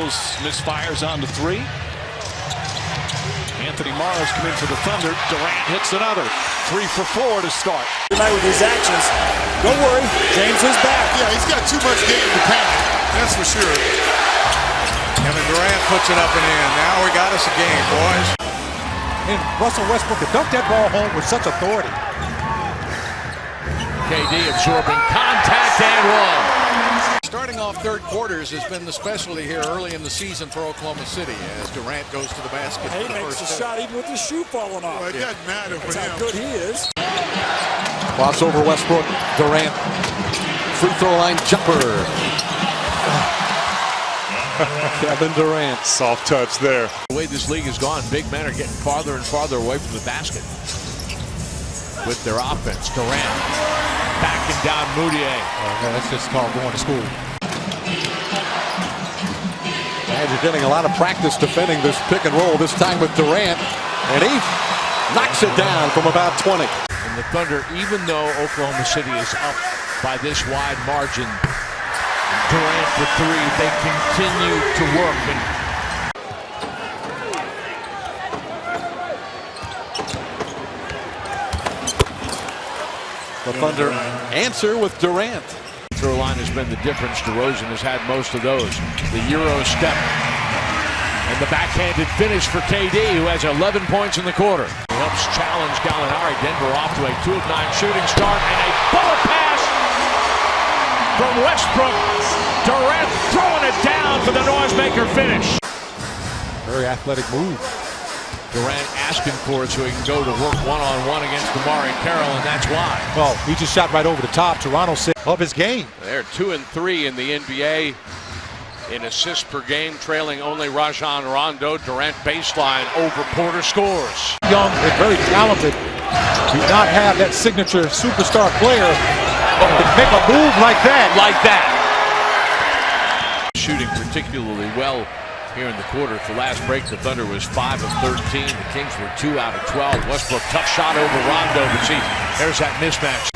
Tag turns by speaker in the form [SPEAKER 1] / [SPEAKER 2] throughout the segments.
[SPEAKER 1] Mills misfires on the three. Anthony Morrow's come in for the Thunder. Durant hits another. 3 for 4 to start.
[SPEAKER 2] Tonight with his actions. Don't worry, James is back.
[SPEAKER 3] Yeah, he's got too much game to panic. That's for sure.
[SPEAKER 4] Kevin Durant puts it up and in. Now we got us a game, boys.
[SPEAKER 5] And Russell Westbrook could dunk that ball home with such authority.
[SPEAKER 6] KD absorbing contact and one.
[SPEAKER 4] Starting off third quarters has been the specialty here early in the season for Oklahoma City as Durant goes to the basket.
[SPEAKER 2] He makes the shot even with the shoe falling off.
[SPEAKER 3] Well, it doesn't matter for
[SPEAKER 2] That's
[SPEAKER 3] him.
[SPEAKER 2] how good he is.
[SPEAKER 5] Crossover Westbrook, Durant, free throw line jumper. Kevin Durant.
[SPEAKER 7] Soft touch there.
[SPEAKER 6] The way this league has gone, big men are getting farther and farther away from the basket with their offense. Durant backing down Moutier.
[SPEAKER 5] That's just called going to school. And you're getting a lot of practice defending this pick and roll, this time with Durant. And he knocks it down from about 20.
[SPEAKER 6] And the Thunder, even though Oklahoma City is up by this wide margin, Durant for 3, they continue to work. And
[SPEAKER 5] the Thunder answer with Durant.
[SPEAKER 6] throw line has been the difference. DeRozan has had most of those. The Euro step and the backhanded finish for KD, who has 11 points in the quarter. He helps challenge Gallinari. Denver off to a 2 of 9 shooting start and a bullet pass from Westbrook. Durant throwing it down for the noisemaker finish.
[SPEAKER 5] Very athletic move.
[SPEAKER 6] Durant asking for it so he can go to work one-on-one against Damari Carroll, and that's why.
[SPEAKER 5] Well, he just shot right over the top. Toronto said of his game.
[SPEAKER 8] They're 2 and 3 in the NBA in assists per game, trailing only Rajon Rondo. Durant baseline over Porter scores.
[SPEAKER 5] Young and very talented. Do not have that signature superstar player but to make a move like that.
[SPEAKER 6] Shooting particularly well here in the quarter. At the last break, the Thunder was 5 of 13. The Kings were 2 out of 12. Westbrook, tough shot over Rondo, but see, there's that mismatch.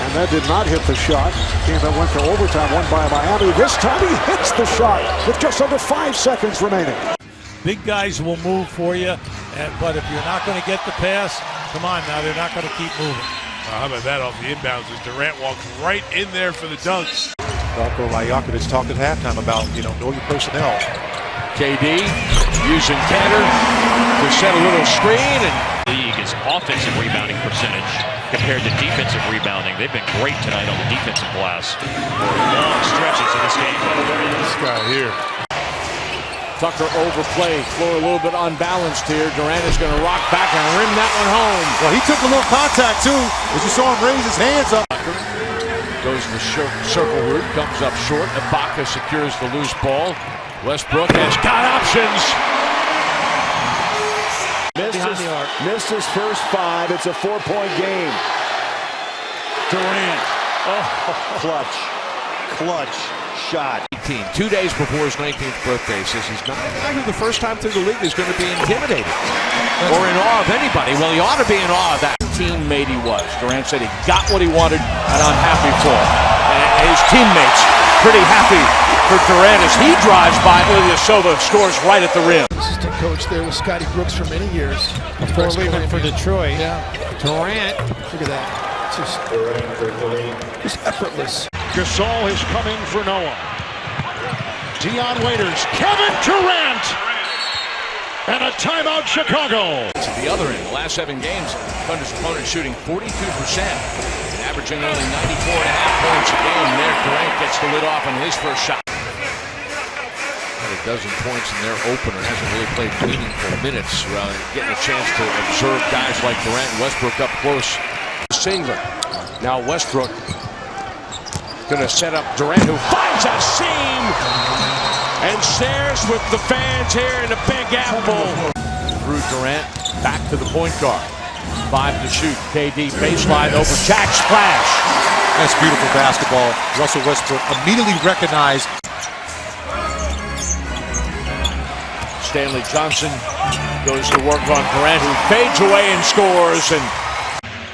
[SPEAKER 9] And that did not hit the shot. Game that went to overtime, won by Miami. This time he hits the shot with just under 5 seconds remaining.
[SPEAKER 10] Big guys will move for you, but if you're not going to get the pass, come on now, they're not going to keep moving.
[SPEAKER 7] How about that off the inbounds as Durant walks right in there for the dunks.
[SPEAKER 5] Darko Rajakovic talked at halftime about, know your personnel.
[SPEAKER 6] KD using Cantor to set a little screen. And
[SPEAKER 11] league is offensive rebounding percentage compared to defensive rebounding. They've been great tonight on the defensive glass for long stretches of this game.
[SPEAKER 7] This guy here.
[SPEAKER 6] Tucker overplayed, floor a little bit unbalanced here. Durant is going to rock back and rim that one home.
[SPEAKER 5] Well, he took a little contact too, as you saw him raise his hands up.
[SPEAKER 6] Goes the circle route, comes up short. Ibaka secures the loose ball. Westbrook has got options.
[SPEAKER 9] Missed his first 5. It's a 4-point game.
[SPEAKER 10] Durant.
[SPEAKER 9] Clutch shot.
[SPEAKER 6] 2 days before his 19th birthday, says he's not the first time through the league is going to be intimidated or in awe of anybody. Well, he ought to be in awe of that teammate he was. Durant said he got what he wanted, and I'm happy for him. And his teammates pretty happy for Durant as he drives by. Ilyasova scores right at the rim.
[SPEAKER 12] Assistant coach there with Scotty Brooks for many years.
[SPEAKER 10] Before leaving for Detroit.
[SPEAKER 12] Yeah.
[SPEAKER 10] Durant.
[SPEAKER 12] Look at that. Just effortless.
[SPEAKER 9] Gasol is coming for Noah. Dion Waiters, Kevin Durant, and a timeout Chicago.
[SPEAKER 6] To the other end, the last 7 games, Thunder's opponent shooting 42%, and averaging only 94.5 points a game. There, Durant gets the lid off on his first shot. Had a dozen points in their opener, hasn't really played meaningful minutes. Getting a chance to observe guys like Durant and Westbrook up close. Singler. Now Westbrook going to set up Durant, who finds a seam and shares with the fans here in the Big Apple. Through Durant, back to the point guard. 5 to shoot. KD baseline over Jack splash.
[SPEAKER 5] That's beautiful basketball. Russell Westbrook immediately recognized.
[SPEAKER 6] Stanley Johnson goes to work on Durant, who fades away and scores. And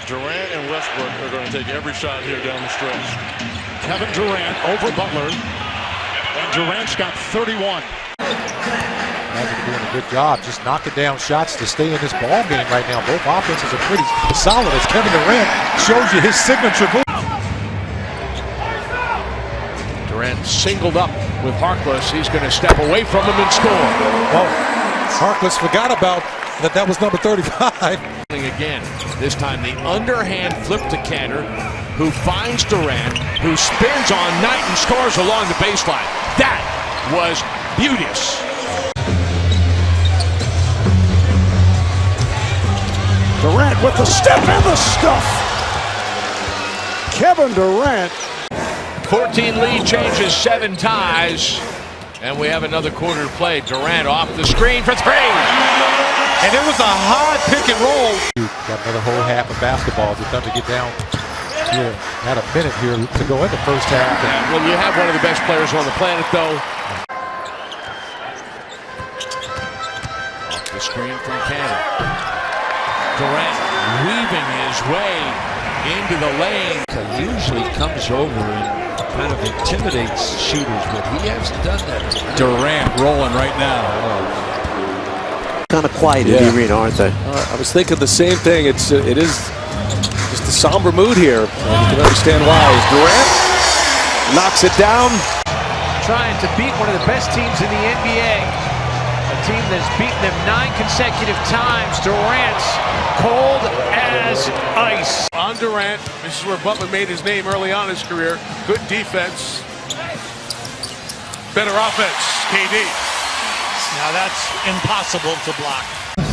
[SPEAKER 7] Durant and Westbrook are going to take every shot here down the stretch.
[SPEAKER 9] Kevin Durant over Butler. And Durant's got 31.
[SPEAKER 5] Magic doing a good job, just knocking down shots to stay in this ball game right now. Both offenses are pretty solid as Kevin Durant shows you his signature move.
[SPEAKER 8] Durant singled up with Harkless. He's going to step away from him and score.
[SPEAKER 5] Oh, Harkless forgot about that was number 35.
[SPEAKER 8] Again, this time the underhand flip to Cantor, who finds Durant, who spins on Knight and scores along the baseline. That was beauteous.
[SPEAKER 9] Durant with the step and the stuff. Kevin Durant.
[SPEAKER 8] 14 lead changes, 7 ties. And we have another quarter to play. Durant off the screen for 3.
[SPEAKER 5] And it was a hard pick and roll. Got another whole half of basketball. The Thunder get down here. Had a minute here to go in the first half.
[SPEAKER 8] Well, you have one of the best players on the planet, though. Off the screen from Cannon. Durant weaving his way into the lane.
[SPEAKER 10] Usually comes over and kind of intimidates shooters, but he hasn't done that.
[SPEAKER 2] Durant rolling right now.
[SPEAKER 13] Kind of quiet in the arena, aren't they?
[SPEAKER 2] I was thinking the same thing. It is just a somber mood here. And you can understand why. As Durant knocks it down.
[SPEAKER 14] Trying to beat one of the best teams in the NBA. A team that's beaten them 9 consecutive times. Durant's cold as ice.
[SPEAKER 7] On Durant, this is where Butler made his name early on in his career. Good defense. Better offense, KD.
[SPEAKER 10] Now that's impossible to block.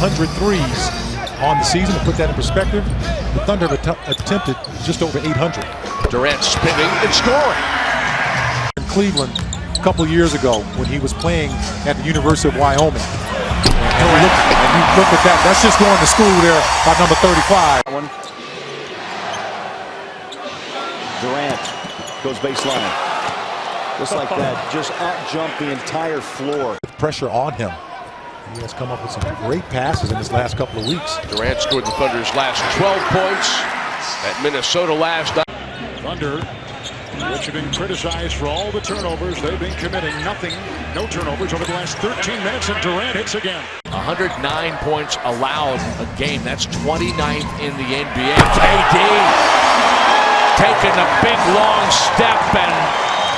[SPEAKER 5] 100 threes on the season. To put that in perspective, the Thunder have attempted just over 800.
[SPEAKER 8] Durant spinning and scoring.
[SPEAKER 5] In Cleveland a couple years ago when he was playing at the University of Wyoming. And you look at that. That's just going to school there by number 35.
[SPEAKER 15] Durant goes baseline. Just like that, just out-jump the entire floor.
[SPEAKER 5] With pressure on him. He has come up with some great passes in his last couple of weeks.
[SPEAKER 8] Durant scored the Thunder's last 12 points at Minnesota last night.
[SPEAKER 9] Thunder, which have been criticized for all the turnovers. They've been committing no turnovers over the last 13 minutes, and Durant hits again.
[SPEAKER 8] 109 points allowed a game. That's 29th in the NBA. KD taking a big long step and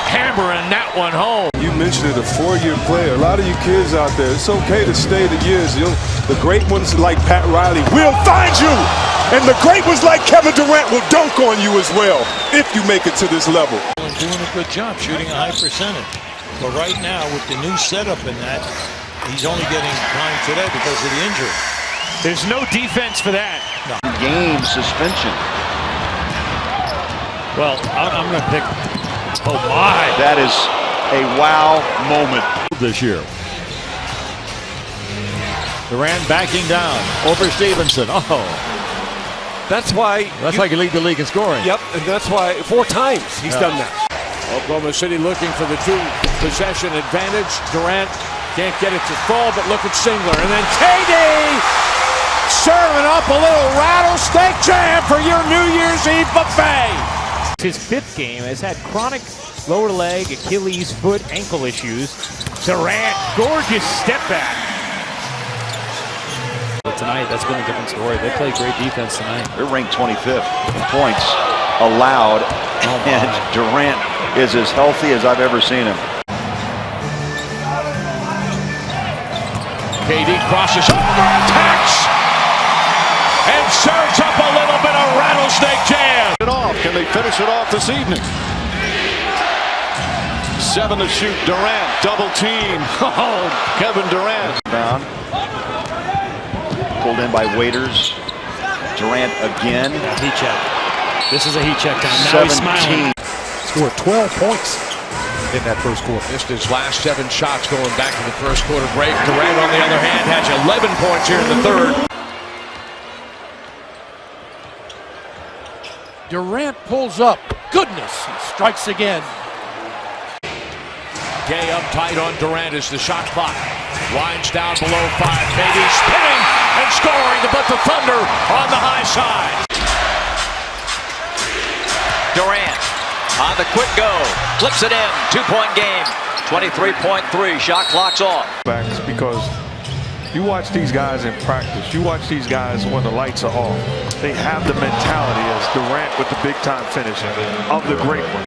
[SPEAKER 8] hammering that one home.
[SPEAKER 16] You mentioned it, a 4-year player. A lot of you kids out there, it's okay to stay the years. The great ones like Pat Riley will find you. And the great ones like Kevin Durant will dunk on you as well if you make it to this level.
[SPEAKER 10] Doing a good job shooting a high percentage. But right now, with the new setup in that, he's only getting time today because of the injury.
[SPEAKER 14] There's no defense for that.
[SPEAKER 15] No. Game suspension.
[SPEAKER 14] Well, I'm going to pick. Oh my!
[SPEAKER 15] That is a wow moment
[SPEAKER 9] this year. Durant backing down over Stevenson. Oh,
[SPEAKER 2] That's why
[SPEAKER 9] you lead the league in scoring.
[SPEAKER 2] Yep, and that's why 4 times he's done that.
[SPEAKER 4] Oklahoma City looking for the 2-possession advantage. Durant can't get it to fall, but look at Singler. And then KD serving up a little rattlesnake jam for your New Year's Eve buffet.
[SPEAKER 14] His 5th game, has had chronic lower leg, Achilles, foot, ankle issues. Durant, gorgeous step back.
[SPEAKER 11] But tonight, that's been a different story. They play great defense tonight.
[SPEAKER 15] They're ranked 25th in points allowed, and Durant is as healthy as I've ever seen him.
[SPEAKER 8] KD crosses, attacks, and serves up a little bit of rattlesnake jam.
[SPEAKER 15] Can they finish it off this evening? 7 to shoot. Durant double team. Oh, Kevin Durant. Down. Pulled in by Waiters. Durant again.
[SPEAKER 14] Heat check. This is a heat check time. Now he's smiling.
[SPEAKER 5] Scored 12 points in that first quarter.
[SPEAKER 8] Missed his last 7 shots going back to the first quarter break. Durant, on the other hand, has 11 points here in the third.
[SPEAKER 10] Durant pulls up. Goodness, he strikes again.
[SPEAKER 8] Gay up tight on Durant as the shot clock winds down below 5. KD spinning and scoring to put the Thunder on the high side.
[SPEAKER 15] Durant
[SPEAKER 14] On the quick go, flips it in. 2-point game. 23.3. Shot clock's off.
[SPEAKER 16] Backs, because you watch these guys in practice. You watch these guys when the lights are off. They have the mentality as Durant with the big time finishing of the great one.